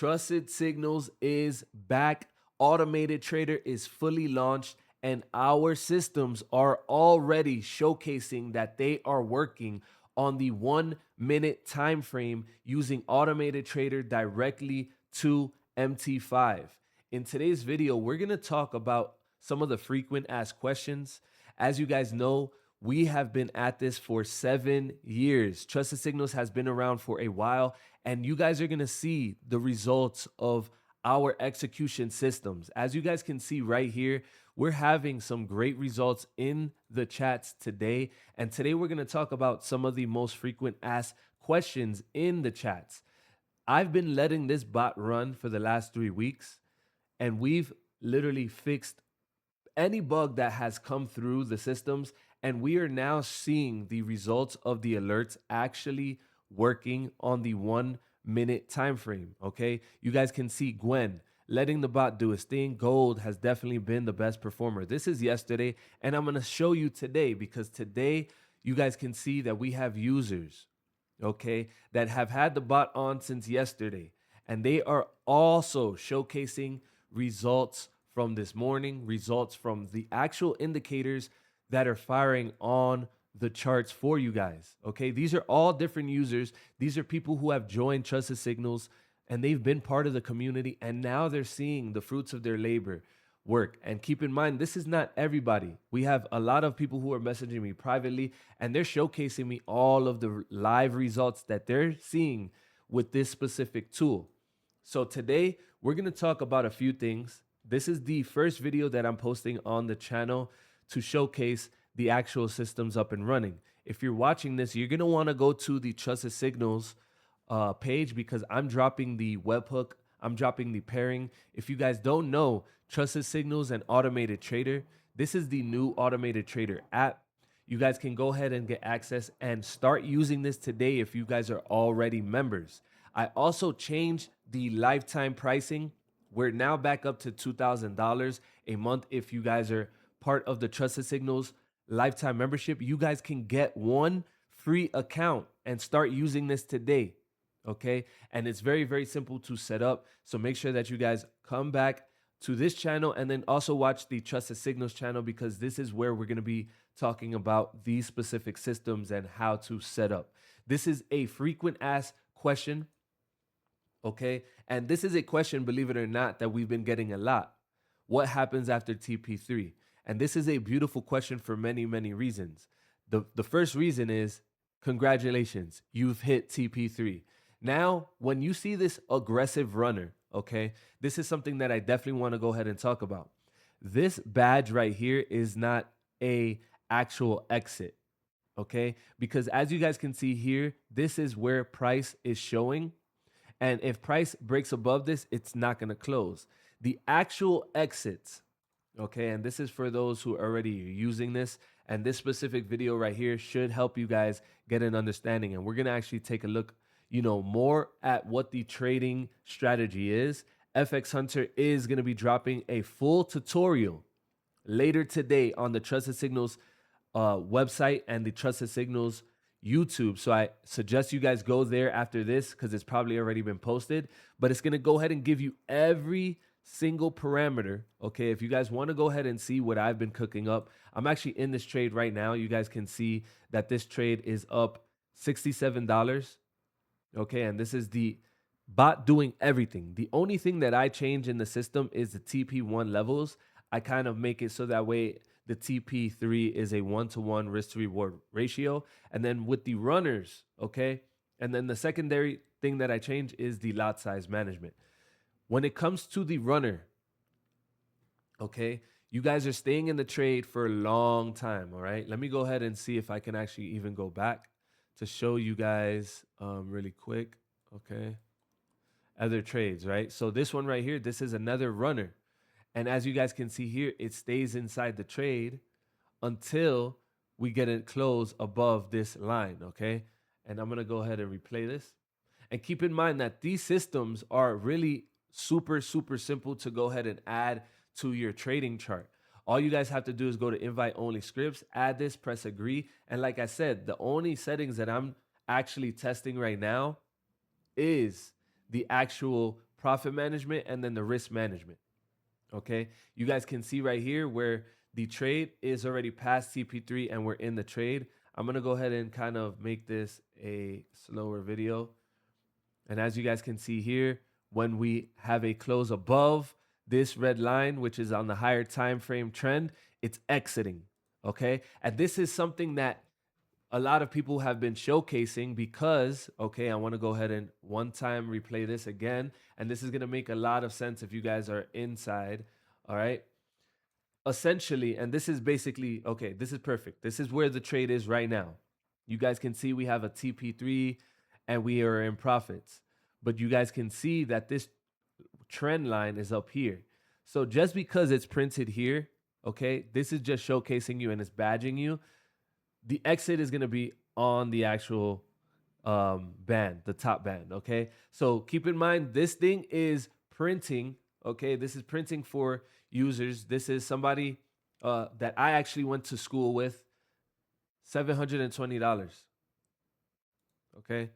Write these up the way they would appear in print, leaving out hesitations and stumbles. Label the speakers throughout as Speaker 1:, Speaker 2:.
Speaker 1: Trusted Signals is back. Automated Trader is fully launched, and our systems are already showcasing that they are working on the 1 minute time frame using Automated Trader directly to MT5. In today's video, we're going to talk about some of the frequent asked questions. As you guys know, we have been at this for 7 years. Trusted Signals has been around for a while, and you guys are going to see the results of our execution systems. As you guys can see right here, we're having some great results in the chats today. And today we're going to talk about some of the most frequent asked questions in the chats. I've been letting this bot run for the last 3 weeks, and we've literally fixed any bug that has come through the systems, and we are now seeing the results of the alerts actually working on the 1 minute time frame. Okay, you guys can see Gwen letting the bot do its thing. Gold has definitely been the best performer. This is yesterday, and I'm going to show you today, because today you guys can see that we have users, okay, that have had the bot on since yesterday, and they are also showcasing results from this morning, results from the actual indicators that are firing on the charts for you guys. Okay, these are all different users. These are people who have joined Trusted Signals, and they've been part of the community, and now they're seeing the fruits of their labor work. And keep in mind, this is not everybody. We have a lot of people who are messaging me privately, and they're showcasing me all of the live results that they're seeing with this specific tool. So today we're going to talk about a few things. This is the first video that I'm posting on the channel to showcase the actual systems up and running. If you're watching this, you're going to want to go to the Trusted Signals page, because I'm dropping the webhook, I'm dropping the pairing. If you guys don't know, Trusted Signals and Automated Trader, this is the new Automated Trader app. You guys can go ahead and get access and start using this today if you guys are already members. I also changed the lifetime pricing. We're now back up to $2,000 a month. If you guys are part of the Trusted Signals lifetime membership, you guys can get one free account and start using this today. Okay, and it's very, very simple to set up. So make sure that you guys come back to this channel and then also watch the Trusted Signals channel, because this is where we're going to be talking about these specific systems and how to set up. This is a frequent asked question. Okay, and this is a question, believe it or not, that we've been getting a lot. What happens after TP3? And this is a beautiful question for many, many reasons. The first reason is, congratulations, you've hit TP3. Now, when you see this aggressive runner, okay, this is something that I definitely want to go ahead and talk about. This badge right here is not a actual exit, okay? Because as you guys can see here, this is where price is showing. And if price breaks above this, it's not going to close. The actual exits, okay, and this is for those who are already using this, and this specific video right here should help you guys get an understanding. And we're going to actually take a look, more at what the trading strategy is. FX Hunter is going to be dropping a full tutorial later today on the Trusted Signals website and the Trusted Signals YouTube. So I suggest you guys go there after this, because it's probably already been posted, but it's going to go ahead and give you every single parameter. Okay, if you guys want to go ahead and see what I've been cooking up, I'm actually in this trade right now. You guys can see that this trade is up $67. Okay, and this is the bot doing everything. The only thing that I change in the system is the TP1 levels. I kind of make it so that way the TP3 is a 1-to-1 risk to reward ratio. And then with the runners, okay, and then the secondary thing that I change is the lot size management. When it comes to the runner, okay, you guys are staying in the trade for a long time, all right? Let me go ahead and see if I can actually even go back to show you guys really quick, okay? Other trades, right? So this one right here, this is another runner. And as you guys can see here, it stays inside the trade until we get it close above this line, okay? And I'm going to go ahead and replay this. And keep in mind that these systems are really super, super simple to go ahead and add to your trading chart. All you guys have to do is go to invite only scripts, add this, press agree. And like I said, the only settings that I'm actually testing right now is the actual profit management, and then the risk management. Okay, you guys can see right here where the trade is already past CP3 and we're in the trade. I'm gonna go ahead and kind of make this a slower video. And as you guys can see here, when we have a close above this red line, which is on the higher time frame trend, it's exiting. Okay, and this is something that a lot of people have been showcasing because, okay, I want to go ahead and one time replay this again. And this is going to make a lot of sense if you guys are inside. All right. Essentially, and this is basically, okay, this is perfect. This is where the trade is right now. You guys can see we have a TP3 and we are in profits. But you guys can see that this trend line is up here. So just because it's printed here, okay, this is just showcasing you and it's badging you. The exit is going to be on the actual band, the top band. Okay. So keep in mind, this thing is printing. Okay. This is printing for users. This is somebody that I actually went to school with. $720. Okay.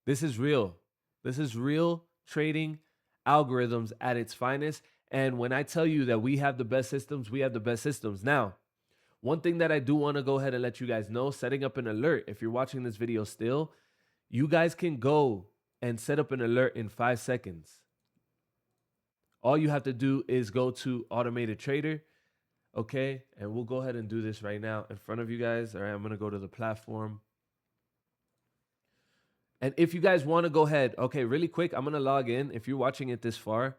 Speaker 1: This is real. This is real trading algorithms at its finest. And when I tell you that we have the best systems, we have the best systems. Now, one thing that I do want to go ahead and let you guys know, setting up an alert. If you're watching this video still, you guys can go and set up an alert in 5 seconds. All you have to do is go to Automated Trader, okay? And we'll go ahead and do this right now in front of you guys. All right, I'm going to go to the platform. And if you guys want to go ahead, okay, really quick, I'm going to log in. If you're watching it this far,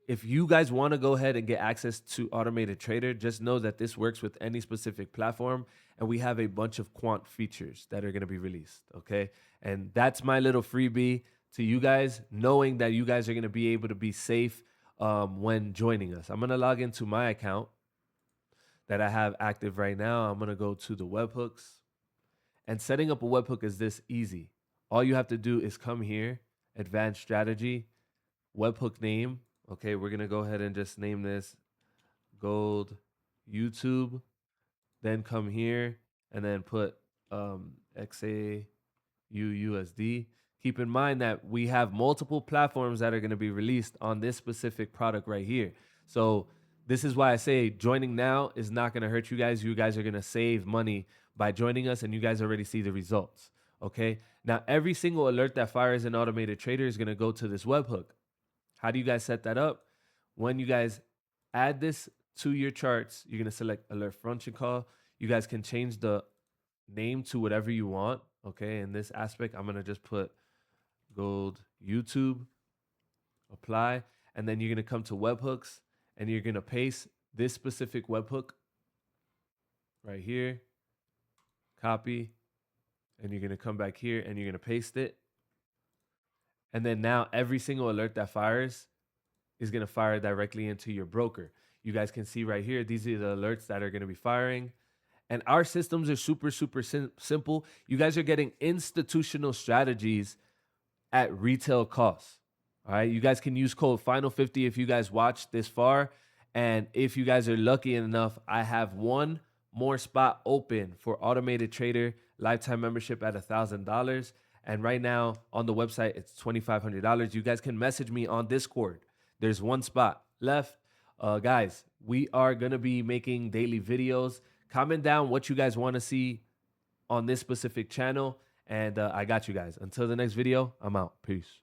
Speaker 1: if you guys want to go ahead and get access to Automated Trader, just know that this works with any specific platform. And we have a bunch of quant features that are going to be released. Okay. And that's my little freebie to you guys, knowing that you guys are going to be able to be safe when joining us. I'm going to log into my account that I have active right now. I'm going to go to the webhooks. And setting up a webhook is this easy. All you have to do is come here, advanced strategy, webhook name. Okay, we're going to go ahead and just name this Gold YouTube. Then come here and then put XAUUSD. Keep in mind that we have multiple platforms that are going to be released on this specific product right here. So this is why I say joining now is not going to hurt you guys. You guys are going to save money by joining us, and you guys already see the results. Okay. Now, every single alert that fires an Automated Trader is going to go to this webhook. How do you guys set that up? When you guys add this to your charts, you're going to select alert function call. You guys can change the name to whatever you want. Okay. In this aspect, I'm going to just put Gold YouTube, apply. And then you're going to come to webhooks and you're going to paste this specific webhook right here, copy, and you're going to come back here and you're going to paste it. And then now every single alert that fires is going to fire directly into your broker. You guys can see right here, these are the alerts that are going to be firing. And our systems are super, super simple. You guys are getting institutional strategies at retail costs. All right. You guys can use code Final50 if you guys watched this far. And if you guys are lucky enough, I have one more spot open for Automated Trader lifetime membership at $1,000. And right now on the website, it's $2,500. You guys can message me on Discord. There's one spot left. Guys, we are going to be making daily videos. Comment down what you guys want to see on this specific channel. And I got you guys. Until the next video, I'm out. Peace.